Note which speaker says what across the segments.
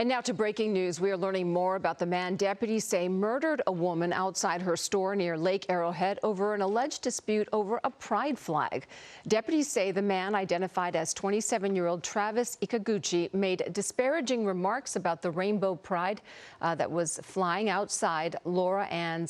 Speaker 1: And now to breaking news. We are learning more about the man deputies say murdered a woman outside her store near Lake Arrowhead over an alleged dispute over a pride flag. Deputies say the man, identified as 27-year-old Travis Ikaguchi, made disparaging remarks about the rainbow pride that was flying outside Laura Ann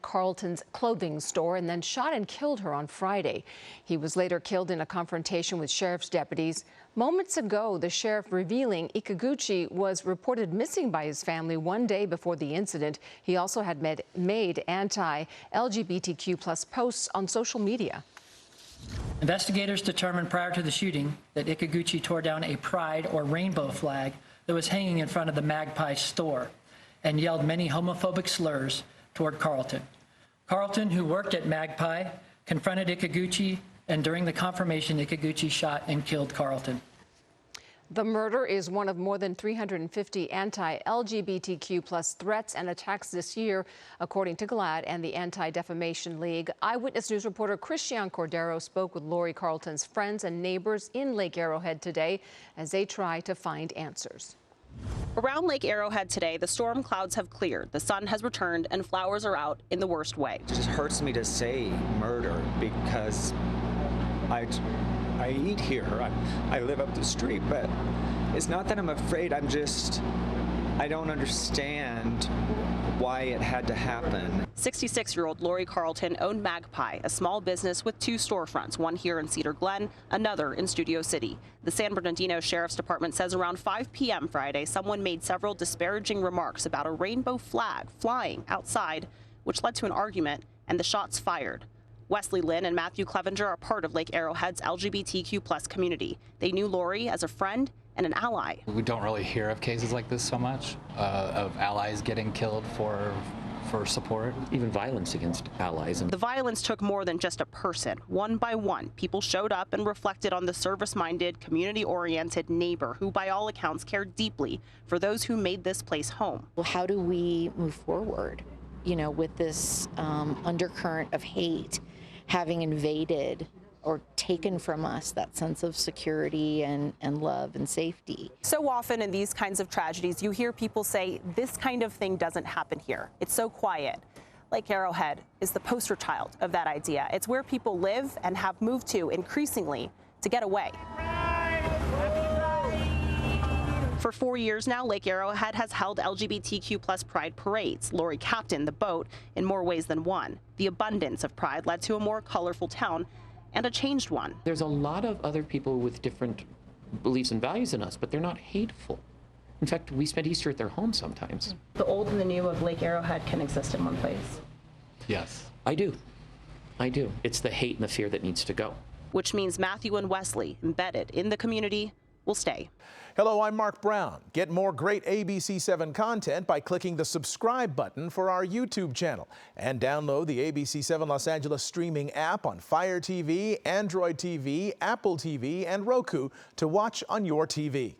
Speaker 1: Carlton's clothing store and then shot and killed her on Friday. He was later killed in a confrontation with sheriff's deputies. Moments ago, the sheriff revealing Ikaguchi was reported missing by his family one day before the incident. He also had made anti-LGBTQ+ posts on social media.
Speaker 2: Investigators determined prior to the shooting that Ikaguchi tore down a pride or rainbow flag that was hanging in front of the Magpie store and yelled many homophobic slurs toward Carlton. Carlton, who worked at Magpie, confronted Ikaguchi, and during the confrontation, Ikaguchi shot and killed Carlton.
Speaker 1: The murder is one of more than 350 anti-LGBTQ+ threats and attacks this year, according to GLAAD and the Anti-Defamation League. Eyewitness News reporter Christian Cordero spoke with Lori Carlton's friends and neighbors in Lake Arrowhead today as they try to find answers.
Speaker 3: Around Lake Arrowhead today, the storm clouds have cleared, the sun has returned, and flowers are out in the worst way.
Speaker 4: It just hurts me to say murder because I eat here. I live up the street, but it's not that I'm afraid. I don't understand why it had to happen.
Speaker 3: 66-year-old Lori Carlton owned Magpie, a small business with two storefronts, one here in Cedar Glen, another in Studio City. The San Bernardino Sheriff's Department says around 5 p.m. Friday, someone made several disparaging remarks about a rainbow flag flying outside, which led to an argument and the shots fired. Wesley Lynn and Matthew Clevenger are part of Lake Arrowhead's LGBTQ+ community. They knew Lori as a friend and an ally.
Speaker 5: We don't really hear of cases like this so much, of allies getting killed for support.
Speaker 6: Even violence against allies.
Speaker 3: The violence took more than just a person. One by one, people showed up and reflected on the service-minded, community-oriented neighbor who, by all accounts, cared deeply for those who made this place home.
Speaker 7: Well, how do we move forward, with this undercurrent of hate having invaded or taken from us that sense of security and love and safety?
Speaker 3: So often in these kinds of tragedies, you hear people say, this kind of thing doesn't happen here. It's so quiet. Lake Arrowhead is the poster child of that idea. It's where people live and have moved to increasingly to get away. For 4 years now, Lake Arrowhead has held LGBTQ+ pride parades. Lori captained the boat in more ways than one. The abundance of pride led to a more colorful town and a changed one.
Speaker 6: There's a lot of other people with different beliefs and values than us, but they're not hateful. In fact, we spend Easter at their home sometimes.
Speaker 3: The old and the new of Lake Arrowhead can exist in one place.
Speaker 5: Yes.
Speaker 6: I do. It's the hate and the fear that needs to go.
Speaker 3: Which means Matthew and Wesley, embedded in the community, will stay.
Speaker 8: Hello, I'm Mark Brown. Get more great ABC7 content by clicking the subscribe button for our YouTube channel and download the ABC7 Los Angeles streaming app on Fire TV, Android TV, Apple TV, and Roku to watch on your TV.